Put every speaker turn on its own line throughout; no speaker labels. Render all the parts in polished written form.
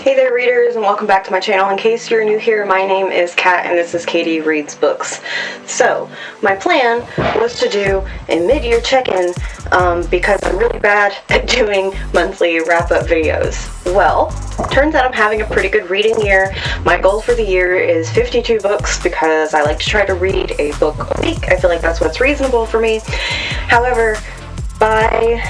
Hey there readers, and welcome back to my channel. In case you're new here, my name is Kat and this is Katie Reads Books. So, my plan was to do a mid-year check-in because I'm really bad at doing monthly wrap-up videos. Well, turns out I'm having a pretty good reading year. My goal for the year is 52 books because I like to try to read a book a week. I feel like that's what's reasonable for me. However, by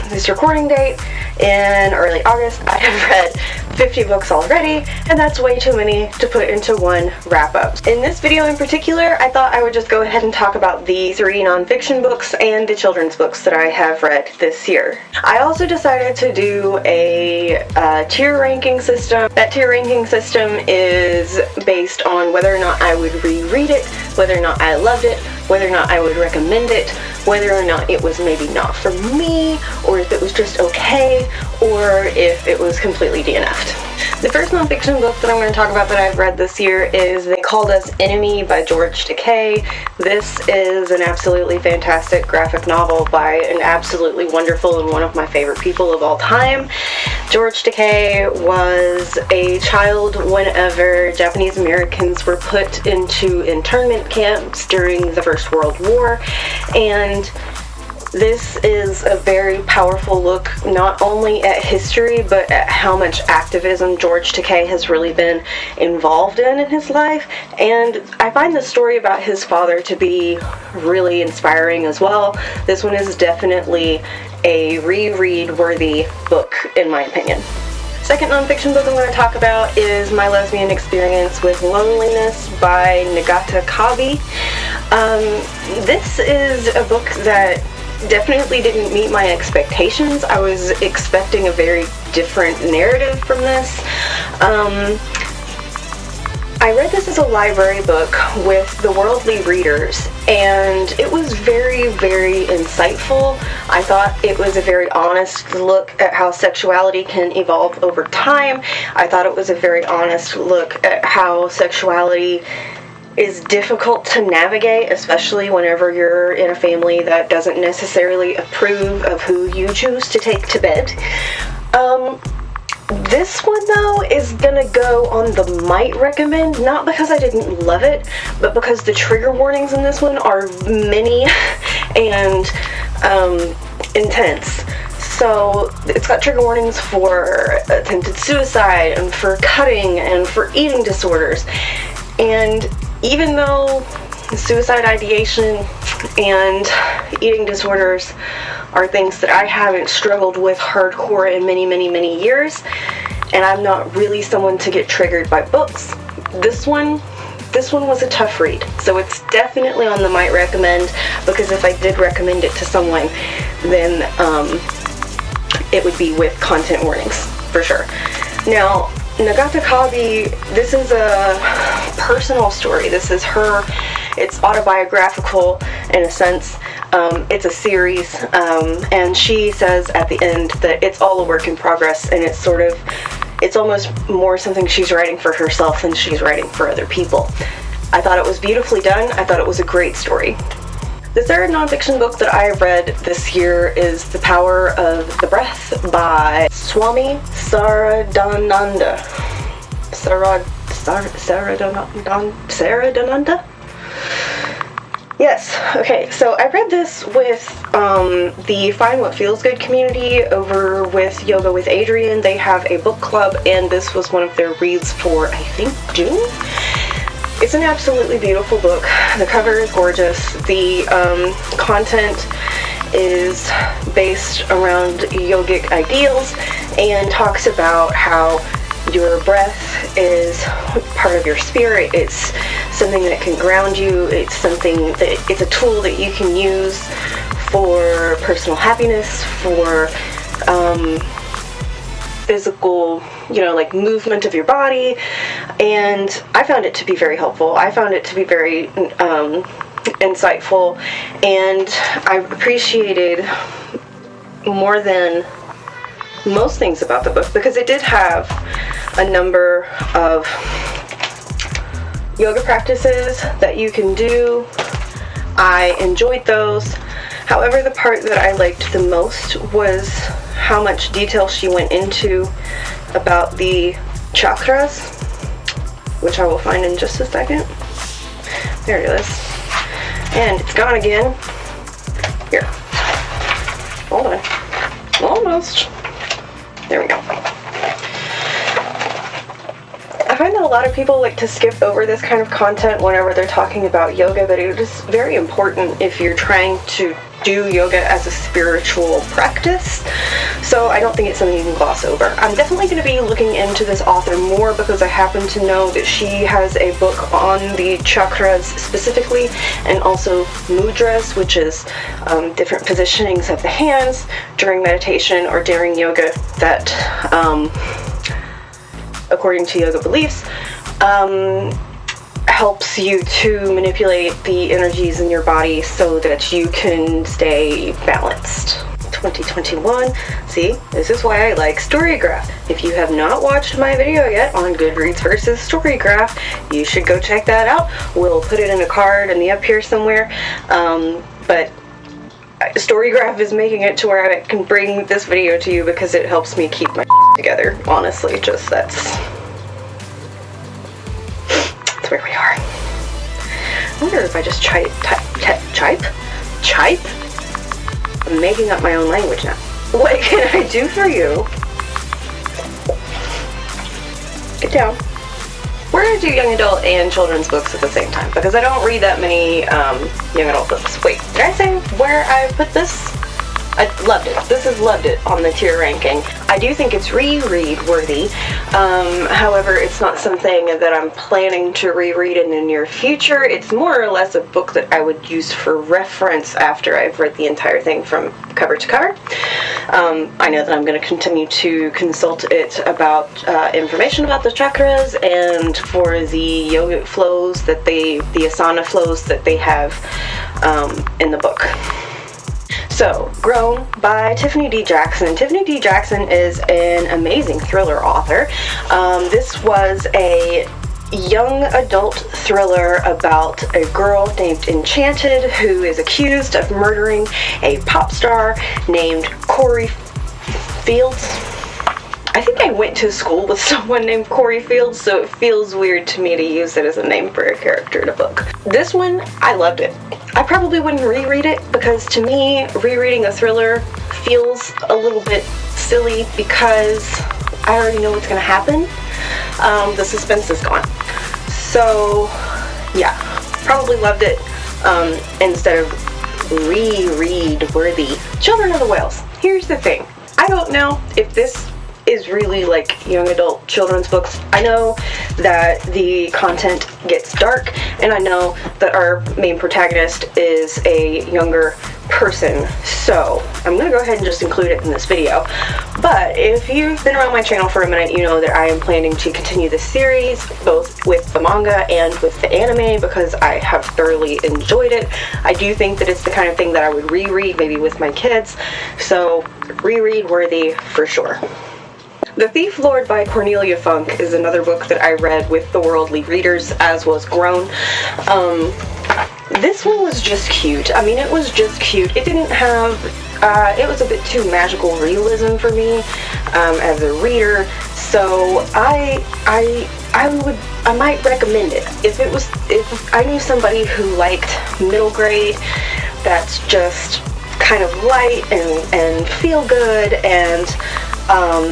this recording date in early August, I have read 50 books already, and that's way too many to put into one wrap-up. In this video in particular, I thought I would just go ahead and talk about the 3 nonfiction books and the children's books that I have read this year. I also decided to do a tier ranking system. That tier ranking system is based on whether or not I would reread it, whether or not I loved it, whether or not I would recommend it, whether or not it was maybe not for me, or if it was just okay, or if it was completely DNF'd. The first nonfiction book that I'm going to talk about that I've read this year is They Called Us Enemy by George Takei. This is an absolutely fantastic graphic novel by an absolutely wonderful and one of my favorite people of all time. George Takei was a child whenever Japanese Americans were put into internment camps during the First World War, and this is a very powerful look not only at history but at how much activism George Takei has really been involved in his life, and I find the story about his father to be really inspiring as well. This one is definitely a reread worthy book in my opinion. Second nonfiction book I'm going to talk about is My Lesbian Experience with Loneliness by Nagatakabi. This is a book that definitely didn't meet my expectations. I was expecting a very different narrative from this. I read this as a library book with the worldly readers, and it was very, very insightful. I thought it was a very honest look at how sexuality can evolve over time. I thought it was a very honest look at how sexuality is difficult to navigate, especially whenever you're in a family that doesn't necessarily approve of who you choose to take to bed. This one, though, is gonna go on the might recommend, not because I didn't love it, but because the trigger warnings in this one are many and intense. So it's got trigger warnings for attempted suicide and for cutting and for eating disorders. And even though suicide ideation and eating disorders are things that I haven't struggled with hardcore in many, many, many years, and I'm not really someone to get triggered by books, this one was a tough read. So it's definitely on the might recommend, because if I did recommend it to someone, then it would be with content warnings, for sure. Now, Nagatakabi, this is a personal story. This is it's autobiographical in a sense. It's a series, and she says at the end that it's all a work in progress, and it's almost more something she's writing for herself than she's writing for other people. I thought it was beautifully done. I thought it was a great story. The third nonfiction book that I read this year is The Power of the Breath by Swami Saradananda. Saradananda? Yes, okay, so I read this with the Find What Feels Good community over with Yoga with Adrian. They have a book club, and this was one of their reads for, I think, June? It's an absolutely beautiful book. The cover is gorgeous. The content is based around yogic ideals and talks about how your breath is part of your spirit. It's something that can ground you. It's a tool that you can use for personal happiness, for physical, like movement of your body, and I found it to be very helpful. I found it to be very insightful, and I appreciated more than most things about the book because it did have a number of yoga practices that you can do. I enjoyed those. However, the part that I liked the most was how much detail she went into about the chakras, which I will find in just a second. There it is. And it's gone again. Here. Hold on. Almost. There we go. I find that a lot of people like to skip over this kind of content whenever they're talking about yoga, but it is very important if you're trying to do yoga as a spiritual practice. So I don't think it's something you can gloss over. I'm definitely going to be looking into this author more because I happen to know that she has a book on the chakras specifically, and also mudras, which is different positionings of the hands during meditation or during yoga that, according to yoga beliefs, helps you to manipulate the energies in your body so that you can stay balanced. 2021. See, this is why I like Storygraph. If you have not watched my video yet on Goodreads versus Storygraph, you should go check that out. We'll put it in a card in the up here somewhere. But Storygraph is making it to where I can bring this video to you because it helps me keep my together. Honestly, just that's where we are. I wonder if I just chipe? I'm making up my own language now. What can I do for you? Get down. We're going to do young adult and children's books at the same time because I don't read that many young adult books. Wait, did I say where I put this? I loved it. This is loved it on the tier ranking. I do think it's reread worthy. However, it's not something that I'm planning to reread in the near future. It's more or less a book that I would use for reference after I've read the entire thing from cover to cover. I know that I'm going to continue to consult it about information about the chakras and for the yogic flows that the asana flows that they have in the book. So, Grown by Tiffany D. Jackson. Tiffany D. Jackson is an amazing thriller author. This was a young adult thriller about a girl named Enchanted who is accused of murdering a pop star named Corey Fields. I think I went to school with someone named Corey Fields, so it feels weird to me to use it as a name for a character in a book. This one, I loved it. I probably wouldn't reread it because to me, rereading a thriller feels a little bit silly because I already know what's going to happen. The suspense is gone. So, yeah, probably loved it instead of reread worthy. Children of the Whales. Here's the thing. I don't know if this is really like young adult children's books. I know that the content gets dark, and I know that our main protagonist is a younger person, so I'm gonna go ahead and just include it in this video. But if you've been around my channel for a minute, you know that I am planning to continue this series both with the manga and with the anime because I have thoroughly enjoyed it. I do think that it's the kind of thing that I would reread maybe with my kids, so reread worthy for sure. The Thief Lord by Cornelia Funk is another book that I read with the Worldly Readers, as was Grown. This one was just cute. I mean, it was just cute. It didn't have, it was a bit too magical realism for me as a reader, so I might recommend it. If I knew somebody who liked middle grade, that's just kind of light and feel good and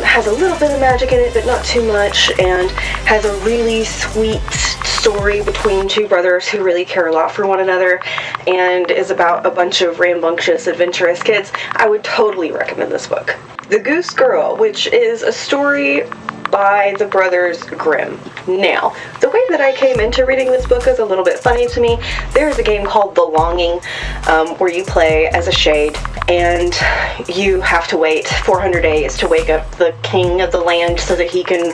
has a little bit of magic in it, but not too much, and has a really sweet story between two brothers who really care a lot for one another, and is about a bunch of rambunctious, adventurous kids, I would totally recommend this book. The Goose Girl, which is a story by the Brothers Grimm. Now, the way that I came into reading this book is a little bit funny to me. There is a game called The Longing where you play as a shade and you have to wait 400 days to wake up the king of the land so that he can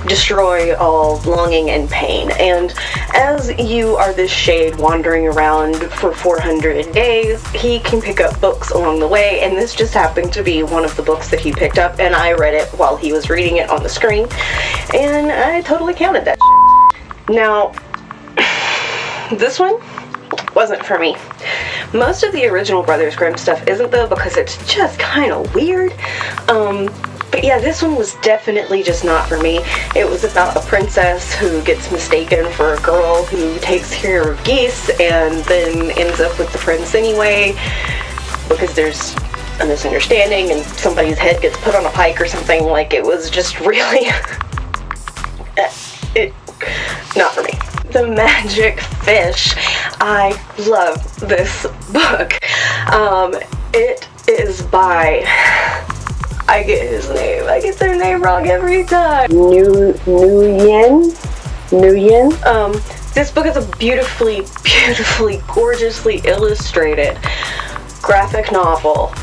destroy all longing and pain. And as you are this shade wandering around for 400 days, he can pick up books along the way, and this just happened to be one of the books that he picked up, and I read it while he was reading it on the screen, and I totally counted that shit. Now, this one wasn't for me. Most of the original Brothers Grimm stuff isn't, though, because it's just kind of weird. But yeah, this one was definitely just not for me. It was about a princess who gets mistaken for a girl who takes care of geese and then ends up with the prince anyway because there's a misunderstanding and somebody's head gets put on a pike or something. Like, it was just really not for me. The Magic Fish. I love this book. It is by, I get his name, I get their name wrong every time. Nguyen. This book is a beautifully, gorgeously illustrated graphic novel.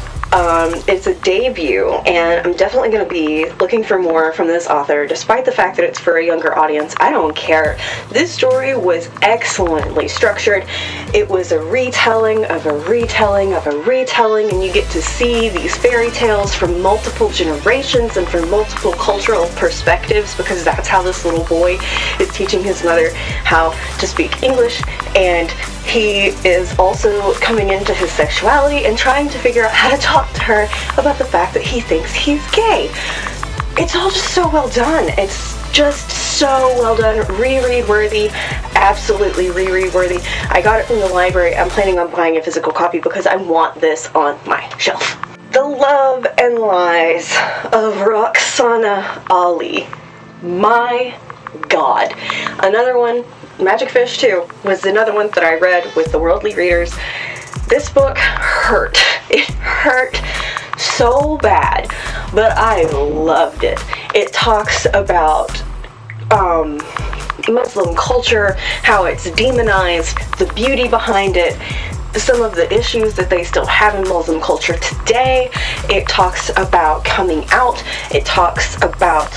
It's a debut, and I'm definitely going to be looking for more from this author, despite the fact that it's for a younger audience. I don't care. This story was excellently structured. It was a retelling of a retelling of a retelling, and you get to see these fairy tales from multiple generations and from multiple cultural perspectives, because that's how this little boy is teaching his mother how to speak English, and he is also coming into his sexuality and trying to figure out how to talk to her about the fact that he thinks he's gay. It's all just so well done. It's just so well done. Reread worthy. Absolutely reread worthy. I got it from the library. I'm planning on buying a physical copy because I want this on my shelf. The Love and Lies of Roxana Ali. My God. Another one. Magic Fish 2 was another one that I read with the Worldly Readers. This book hurt. It hurt so bad, but I loved it. It talks about Muslim culture, how it's demonized, the beauty behind it, some of the issues that they still have in Muslim culture today. It talks about coming out. It talks about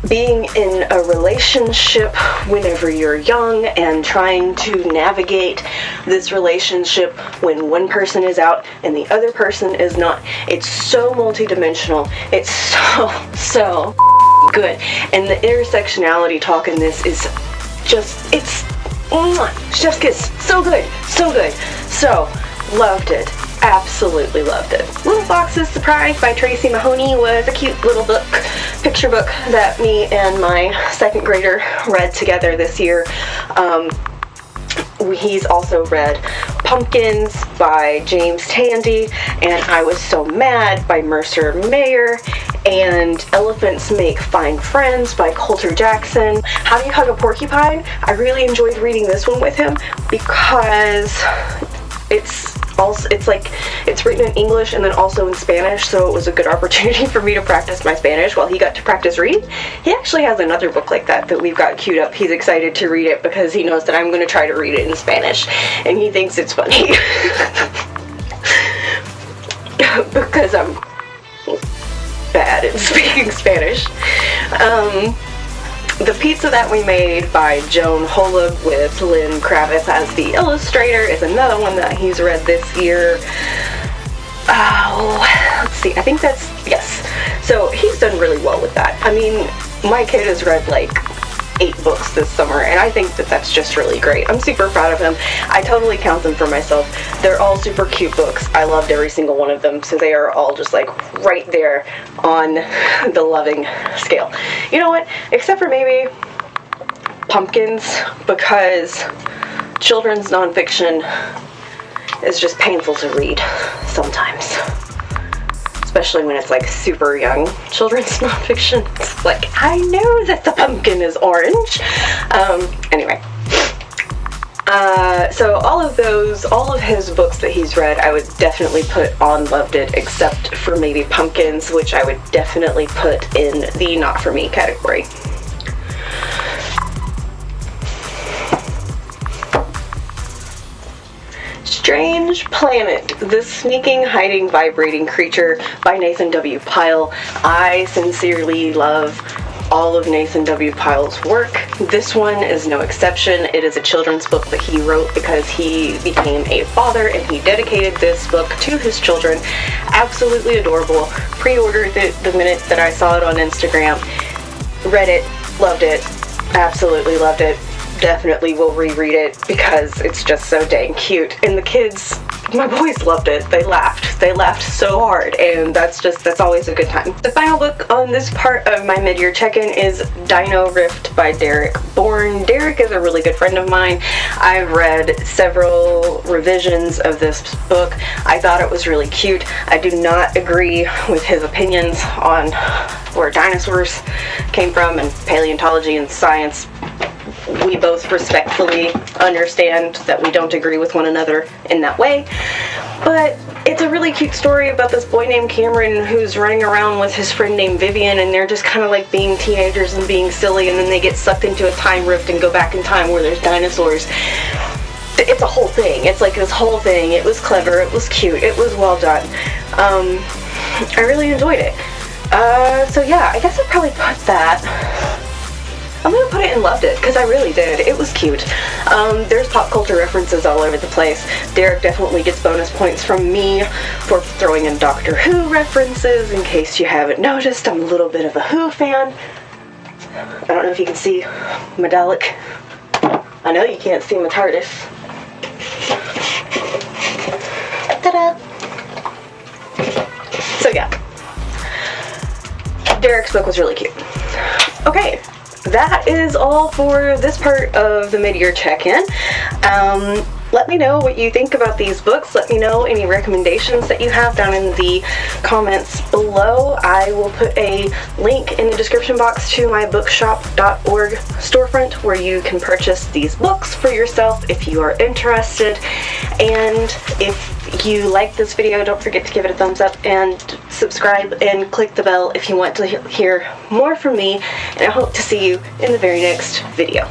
being in a relationship whenever you're young and trying to navigate this relationship when one person is out and the other person is not. It's so multidimensional. It's so good. And the intersectionality talk in this is just, it's chef's kiss. So good. So good. So, loved it. Absolutely loved it. Little Fox's Surprise by Tracy Mahoney was a cute little book, picture book that me and my second grader read together this year. He's also read Pumpkins by James Tandy, and I Was So Mad by Mercer Mayer, and Elephants Make Fine Friends by Coulter Jackson. How Do You Hug a Porcupine? I really enjoyed reading this one with him because it's written in English and then also in Spanish, so it was a good opportunity for me to practice my Spanish while he got to practice read. He actually has another book like that we've got queued up. He's excited to read it because he knows that I'm going to try to read it in Spanish, and he thinks it's funny. Because I'm bad at speaking Spanish. The Pizza That We Made by Joan Holub with Lynn Kravitz as the illustrator is another one that he's read this year. Let's see, I think that's, yes. So he's done really well with that. I mean, my kid has read like 8 books this summer, and I think that that's just really great. I'm super proud of him. I totally count them for myself. They're all super cute books. I loved every single one of them, so they are all just like right there on the loving scale. You know what? Except for maybe Pumpkins, because children's nonfiction is just painful to read sometimes. Especially when it's like super young children's nonfiction. It's like, I know that the pumpkin is orange. Anyway. So all of his books that he's read, I would definitely put on loved it, except for maybe Pumpkins, which I would definitely put in the not for me category. Strange Planet, The Sneaking, Hiding, Vibrating Creature by Nathan W. Pyle. I sincerely love all of Nathan W. Pyle's work. This one is no exception. It is a children's book that he wrote because he became a father and he dedicated this book to his children. Absolutely adorable. Pre-ordered it the minute that I saw it on Instagram. Read it, loved it, absolutely loved it. Definitely will reread it because it's just so dang cute. And the kids my boys loved it. They laughed so hard, and that's always a good time. The final book on this part of my mid-year check-in is Dino Rift by Bourne. Derek is a really good friend of mine. I've read several revisions of this book. I thought it was really cute. I do not agree with his opinions on where dinosaurs came from and paleontology and science. We both respectfully understand that we don't agree with one another in that way, but it's a really cute story about this boy named Cameron who's running around with his friend named Vivian, and they're just kind of like being teenagers and being silly, and then they get sucked into a time rift and go back in time where there's dinosaurs. It's a whole thing. It's like this whole thing. It was clever, it was cute, it was well done. I really enjoyed it. So yeah, I guess I'd probably put that. I'm gonna put it in loved it, because I really did. It was cute. There's pop culture references all over the place. Derek definitely gets bonus points from me for throwing in Doctor Who references, in case you haven't noticed. I'm a little bit of a Who fan. I don't know if you can see my Dalek. I know you can't see my TARDIS. Ta-da! So yeah. Derek's book was really cute. Okay. That is all for this part of the mid-year check-in. Let me know what you think about these books. Let me know any recommendations that you have down in the comments below. I will put a link in the description box to my bookshop.org storefront where you can purchase these books for yourself if you are interested. And if you like this video, don't forget to give it a thumbs up and subscribe and click the bell if you want to hear more from me. And I hope to see you in the very next video.